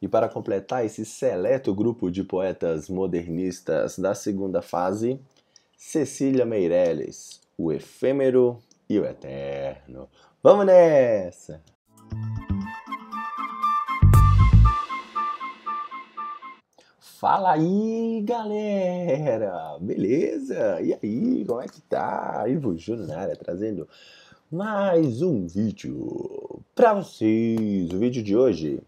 E para completar esse seleto grupo de poetas modernistas da segunda fase, Cecília Meirelles, o efêmero e o eterno. Vamos nessa! Fala aí, galera! Beleza? E aí, como é que tá? Ivo Júnior na área, trazendo mais um vídeo pra vocês. O vídeo de hoje,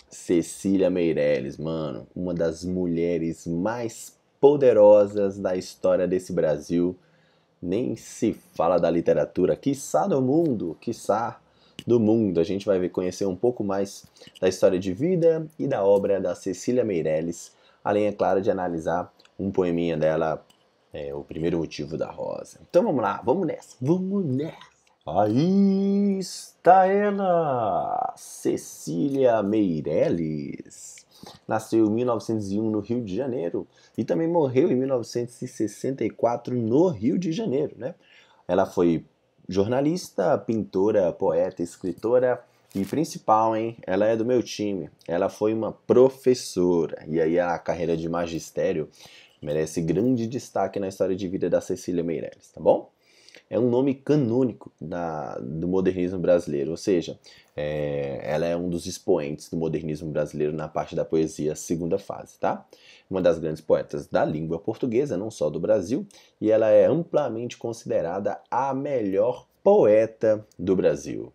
Cecília Meirelles, mano, uma das mulheres mais poderosas da história desse Brasil. Nem se fala da literatura, quiçá do mundo, quiçá do mundo. A gente vai conhecer um pouco mais da história de vida e da obra da Cecília Meirelles, além, é claro, de analisar um poeminha dela, O Primeiro Motivo da Rosa. Então vamos lá, vamos nessa, vamos nessa. Aí está ela, Cecília Meirelles. Nasceu em 1901 no Rio de Janeiro e também morreu em 1964 no Rio de Janeiro, né? Ela foi jornalista, pintora, poeta, escritora e principal, hein? Ela é do meu time. Ela foi uma professora e aí a carreira de magistério merece grande destaque na história de vida da Cecília Meirelles, tá bom? É um nome canônico do modernismo brasileiro, ou seja, ela é um dos expoentes do modernismo brasileiro na parte da poesia segunda fase, tá? Uma das grandes poetas da língua portuguesa, não só do Brasil, e ela é amplamente considerada a melhor poeta do Brasil.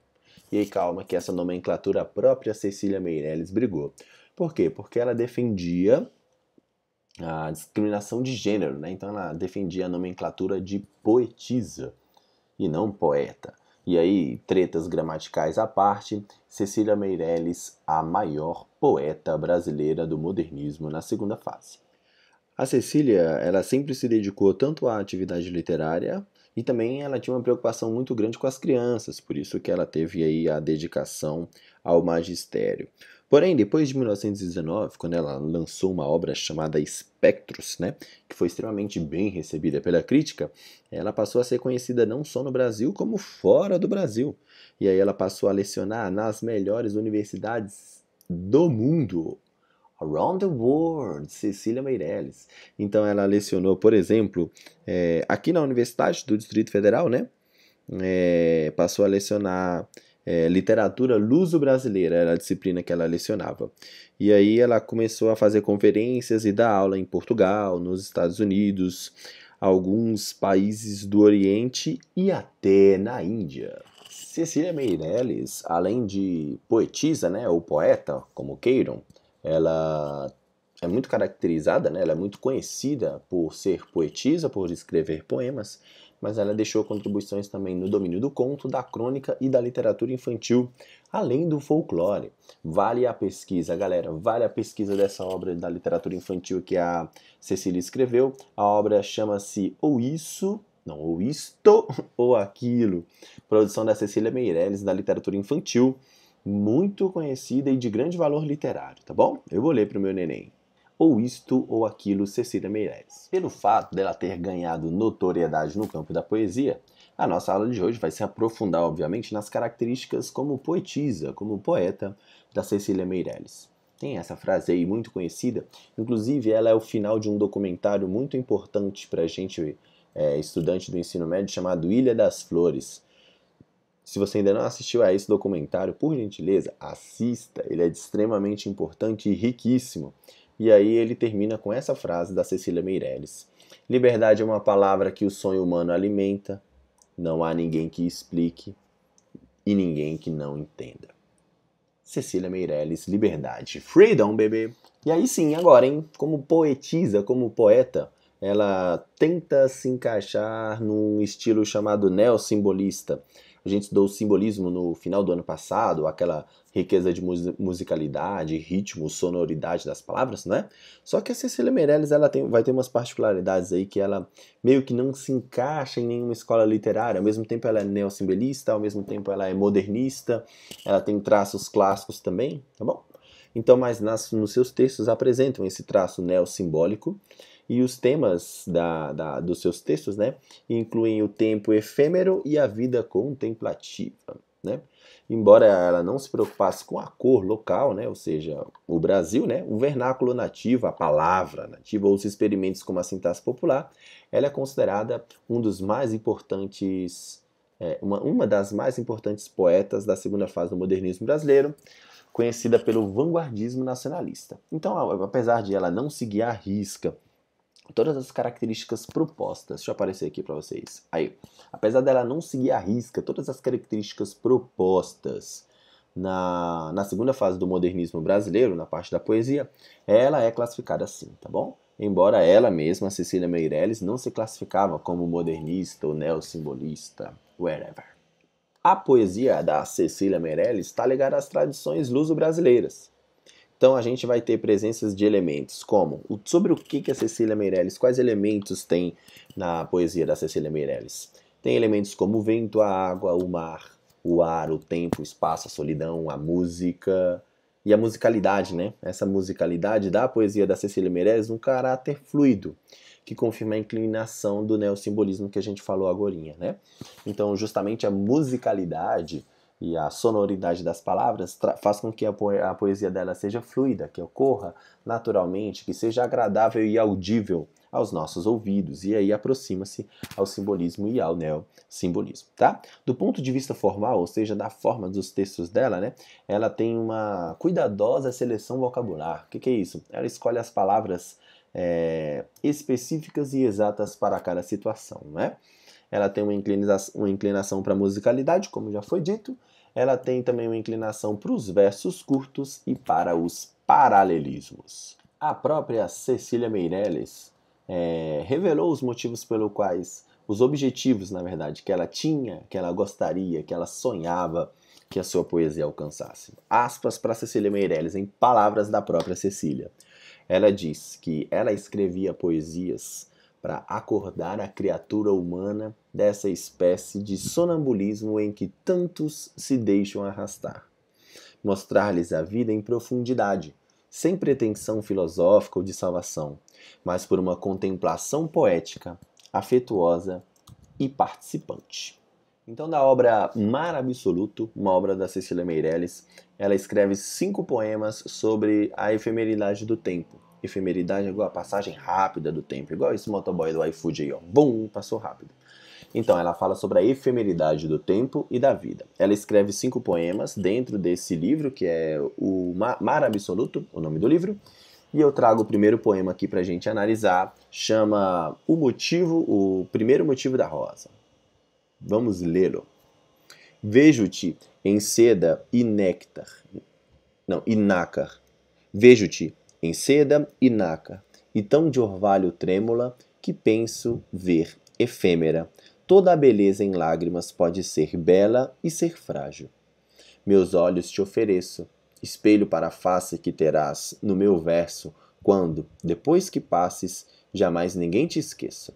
E aí calma que essa nomenclatura a própria Cecília Meirelles brigou. Por quê? Porque ela defendia a discriminação de gênero, né? Então ela defendia a nomenclatura de poetisa e não poeta. E aí, tretas gramaticais à parte, Cecília Meirelles, a maior poeta brasileira do modernismo na segunda fase. A Cecília, ela sempre se dedicou tanto à atividade literária e também ela tinha uma preocupação muito grande com as crianças, por isso que ela teve aí a dedicação ao magistério. Porém, depois de 1919, quando ela lançou uma obra chamada Espectros, né, que foi extremamente bem recebida pela crítica, ela passou a ser conhecida não só no Brasil, como fora do Brasil. E aí ela passou a lecionar nas melhores universidades do mundo. Around the World, Cecília Meirelles. Então ela lecionou, por exemplo, aqui na Universidade do Distrito Federal, né? Passou a lecionar literatura luso-brasileira, era a disciplina que ela lecionava. E aí ela começou a fazer conferências e dar aula em Portugal, nos Estados Unidos, alguns países do Oriente e até na Índia. Cecília Meirelles, além de poetisa, né, ou poeta, como queiram, ela é muito caracterizada, né? Ela é muito conhecida por ser poetisa, por escrever poemas, mas ela deixou contribuições também no domínio do conto, da crônica e da literatura infantil, além do folclore. Vale a pesquisa, galera, vale a pesquisa dessa obra da literatura infantil que a Cecília escreveu. A obra chama-se Ou Isso, não, Ou Isto ou Aquilo, produção da Cecília Meirelles, da literatura infantil, muito conhecida e de grande valor literário, tá bom? Eu vou ler para o meu neném. Ou Isto ou Aquilo, Cecília Meirelles. Pelo fato dela ter ganhado notoriedade no campo da poesia, a nossa aula de hoje vai se aprofundar, obviamente, nas características como poetisa, como poeta da Cecília Meirelles. Tem essa frase aí muito conhecida, inclusive ela é o final de um documentário muito importante para a gente, estudante do ensino médio, chamado Ilha das Flores. Se você ainda não assistiu a esse documentário, por gentileza, assista. Ele é extremamente importante e riquíssimo. E aí ele termina com essa frase da Cecília Meirelles: liberdade é uma palavra que o sonho humano alimenta, não há ninguém que explique e ninguém que não entenda. Cecília Meirelles, liberdade. Freedom, bebê! E aí sim, agora, hein? Como poetisa, como poeta, ela tenta se encaixar num estilo chamado neossimbolista. A gente estudou o simbolismo no final do ano passado, aquela riqueza de musicalidade, ritmo, sonoridade das palavras, né? Só que a Cecília Meirelles vai ter umas particularidades aí que ela meio que não se encaixa em nenhuma escola literária. Ao mesmo tempo ela é neossimbolista, ao mesmo tempo ela é modernista, ela tem traços clássicos também, tá bom? Então, mas nos seus textos apresentam esse traço neossimbólico. E os temas dos seus textos, né, incluem o tempo efêmero e a vida contemplativa, né? Embora ela não se preocupasse com a cor local, né, ou seja, o Brasil, né, o vernáculo nativo, a palavra nativa ou os experimentos como a sintaxe popular, ela é considerada um dos mais importantes, uma das mais importantes poetas da segunda fase do modernismo brasileiro, conhecida pelo vanguardismo nacionalista. Então, apesar de ela não seguir à risca todas as características propostas, deixa eu aparecer aqui para vocês. Aí, apesar dela não seguir à risca todas as características propostas na segunda fase do modernismo brasileiro, na parte da poesia, ela é classificada assim, tá bom? Embora ela mesma, Cecília Meirelles, não se classificava como modernista ou neossimbolista, whatever. A poesia da Cecília Meirelles está ligada às tradições luso-brasileiras. Então a gente vai ter presenças de elementos como sobre o que a Cecília Meirelles, quais elementos tem na poesia da Cecília Meirelles. Tem elementos como o vento, a água, o mar, o ar, o tempo, o espaço, a solidão, a música e a musicalidade, né? Essa musicalidade da poesia da Cecília Meirelles um caráter fluido, que confirma a inclinação do neossimbolismo que a gente falou agorinha, né? Então justamente a musicalidade e a sonoridade das palavras faz com que a poesia dela seja fluida, que ocorra naturalmente, que seja agradável e audível aos nossos ouvidos, e aí aproxima-se ao simbolismo e ao neossimbolismo, tá? Do ponto de vista formal, ou seja, da forma dos textos dela, né, ela tem uma cuidadosa seleção vocabular. O que é isso? Ela escolhe as palavras específicas e exatas para cada situação, né? Ela tem uma inclinação para a musicalidade, como já foi dito. Ela tem também uma inclinação para os versos curtos e para os paralelismos. A própria Cecília Meirelles revelou os motivos pelo quais, os objetivos, na verdade, que ela tinha, que ela gostaria, que ela sonhava que a sua poesia alcançasse. Aspas para Cecília Meirelles, em palavras da própria Cecília. Ela diz que ela escrevia poesias para acordar a criatura humana dessa espécie de sonambulismo em que tantos se deixam arrastar. Mostrar-lhes a vida em profundidade, sem pretensão filosófica ou de salvação, mas por uma contemplação poética, afetuosa e participante. Então, da obra Mar Absoluto, uma obra da Cecília Meirelles, ela escreve 5 poemas sobre a efemeridade do tempo. Efemeridade é igual a passagem rápida do tempo, igual esse motoboy do iFood aí, ó. Bum, passou rápido. Então, ela fala sobre a efemeridade do tempo e da vida. Ela escreve 5 poemas dentro desse livro, que é o Mar Absoluto, o nome do livro. E eu trago o primeiro poema aqui pra gente analisar, chama o primeiro motivo da rosa. Vamos lê-lo. Vejo-te em seda e néctar. Não, e nácar. Vejo-te em seda e nácar, e tão de orvalho trêmula, que penso ver efêmera. Toda a beleza em lágrimas pode ser bela e ser frágil. Meus olhos te ofereço, espelho para a face que terás no meu verso, quando, depois que passes, jamais ninguém te esqueça.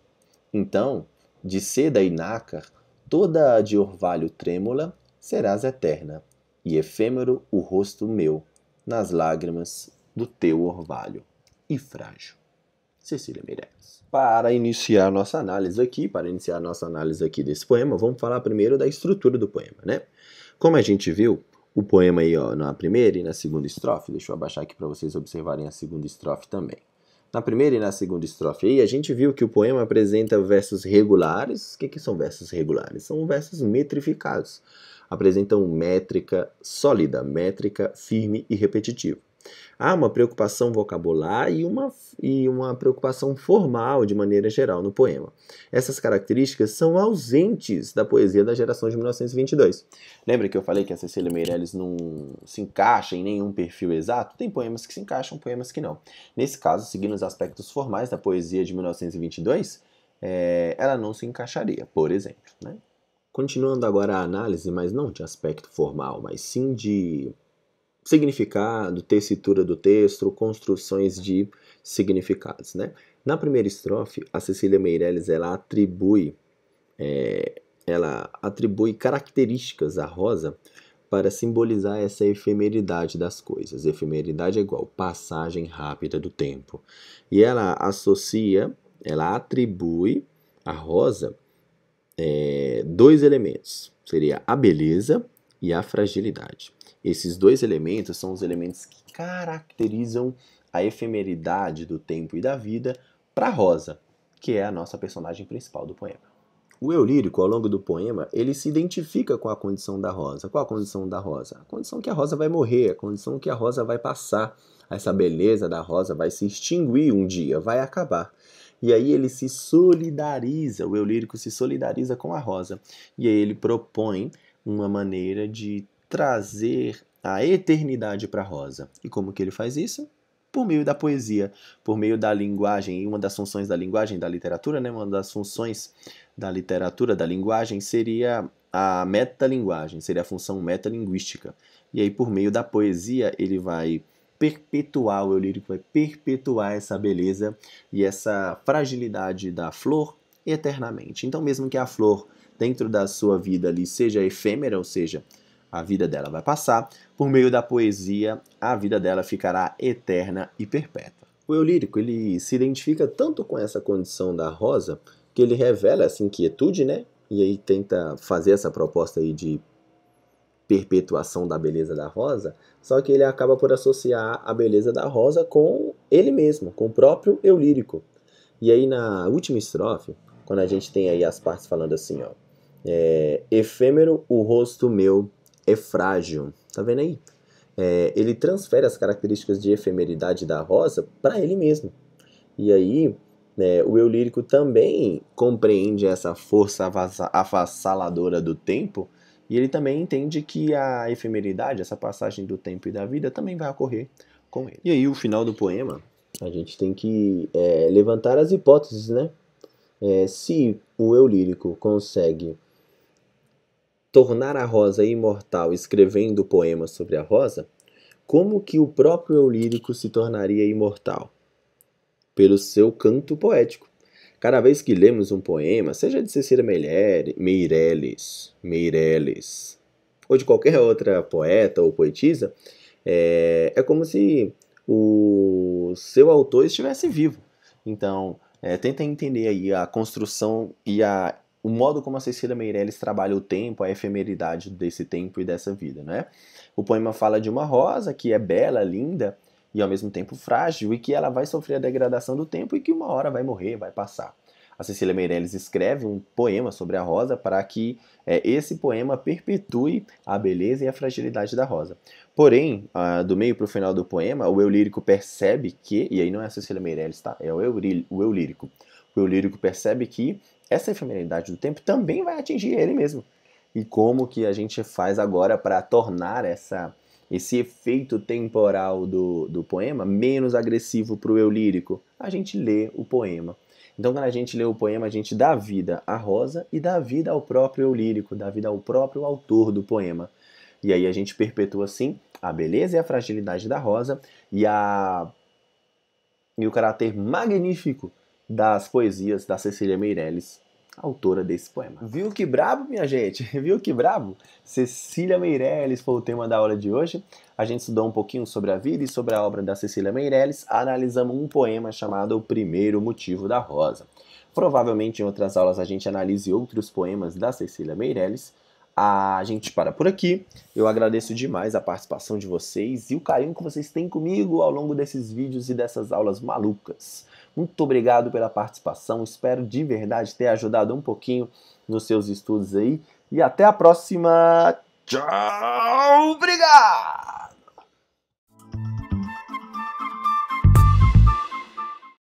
Então, de seda e nácar, toda a de orvalho trêmula, serás eterna, e efêmero o rosto meu, nas lágrimas do teu orvalho e frágil. Cecília Meirelles. Para iniciar nossa análise aqui desse poema, vamos falar primeiro da estrutura do poema, né? Como a gente viu, o poema aí, ó, na primeira e na segunda estrofe, deixa eu abaixar aqui para vocês observarem a segunda estrofe também. Na primeira e na segunda estrofe aí, a gente viu que o poema apresenta versos regulares. O que são versos regulares? São versos metrificados. Apresentam métrica sólida, métrica firme e repetitiva. Há uma preocupação vocabular e uma preocupação formal de maneira geral no poema. Essas características são ausentes da poesia da geração de 1922. Lembra que eu falei que a Cecília Meirelles não se encaixa em nenhum perfil exato? Tem poemas que se encaixam, poemas que não. Nesse caso, seguindo os aspectos formais da poesia de 1922, ela não se encaixaria, por exemplo, né? Continuando agora a análise, mas não de aspecto formal, mas sim de significado, tessitura do texto, construções de significados, né? Na primeira estrofe, a Cecília Meirelles ela atribui características à rosa para simbolizar essa efemeridade das coisas. Efemeridade é igual passagem rápida do tempo. E ela atribui à rosa 2 elementos. Seria a beleza e a fragilidade. Esses dois elementos são os elementos que caracterizam a efemeridade do tempo e da vida para Rosa, que é a nossa personagem principal do poema. O eu lírico, ao longo do poema, ele se identifica com a condição da Rosa. Qual a condição da Rosa? A condição que a Rosa vai morrer, a condição que a Rosa vai passar. Essa beleza da Rosa vai se extinguir um dia, vai acabar. E aí ele se solidariza, o eu lírico se solidariza com a Rosa. E aí ele propõe uma maneira de trazer a eternidade para a Rosa. E como que ele faz isso? Por meio da poesia, por meio da linguagem. E uma das funções da linguagem, da literatura, né? Uma das funções da literatura, da linguagem, seria a metalinguagem, seria a função metalinguística. E aí, por meio da poesia, ele vai perpetuar, o eu lírico vai perpetuar essa beleza e essa fragilidade da flor eternamente. Então, mesmo que a flor, dentro da sua vida ali, seja efêmera, ou seja, a vida dela vai passar, por meio da poesia, a vida dela ficará eterna e perpétua. O eu lírico, ele se identifica tanto com essa condição da Rosa, que ele revela essa inquietude, né? E aí tenta fazer essa proposta aí de perpetuação da beleza da Rosa, só que ele acaba por associar a beleza da Rosa com ele mesmo, com o próprio eu lírico. E aí na última estrofe, quando a gente tem aí as partes falando assim, ó, efêmero o rosto meu é frágil, tá vendo aí? Ele transfere as características de efemeridade da Rosa para ele mesmo. E aí o eu lírico também compreende essa força avassaladora do tempo, e ele também entende que a efemeridade, essa passagem do tempo e da vida, também vai ocorrer com ele. E aí, o final do poema, a gente tem que levantar as hipóteses, né? Se o eu lírico consegue tornar a Rosa imortal escrevendo poemas sobre a Rosa, como que o próprio eu lírico se tornaria imortal? Pelo seu canto poético. Cada vez que lemos um poema, seja de Cecília Meirelles, ou de qualquer outra poeta ou poetisa, é como se o seu autor estivesse vivo. Então, tenta entender aí a construção e o modo como a Cecília Meirelles trabalha o tempo, a efemeridade desse tempo e dessa vida, né? O poema fala de uma rosa que é bela, linda, e ao mesmo tempo frágil, e que ela vai sofrer a degradação do tempo e que uma hora vai morrer, vai passar. A Cecília Meirelles escreve um poema sobre a rosa para que esse poema perpetue a beleza e a fragilidade da rosa. Porém, do meio para o final do poema, o eu lírico percebe que, e aí não é a Cecília Meirelles, tá? É o eu lírico. O eu lírico percebe que essa efemeridade do tempo também vai atingir ele mesmo. E como que a gente faz agora para tornar esse efeito temporal do poema menos agressivo para o eu lírico? A gente lê o poema. Então, quando a gente lê o poema, a gente dá vida à Rosa e dá vida ao próprio eu lírico, dá vida ao próprio autor do poema. E aí a gente perpetua, assim, a beleza e a fragilidade da Rosa e o caráter magnífico das poesias da Cecília Meirelles, autora desse poema. Viu que brabo, minha gente? Viu que brabo? Cecília Meirelles foi o tema da aula de hoje. A gente estudou um pouquinho sobre a vida e sobre a obra da Cecília Meirelles. Analisamos um poema chamado O Primeiro Motivo da Rosa. Provavelmente em outras aulas a gente analise outros poemas da Cecília Meirelles. A gente para por aqui. Eu agradeço demais a participação de vocês e o carinho que vocês têm comigo ao longo desses vídeos e dessas aulas malucas. Muito obrigado pela participação, espero de verdade ter ajudado um pouquinho nos seus estudos aí. E até a próxima. Tchau, obrigado!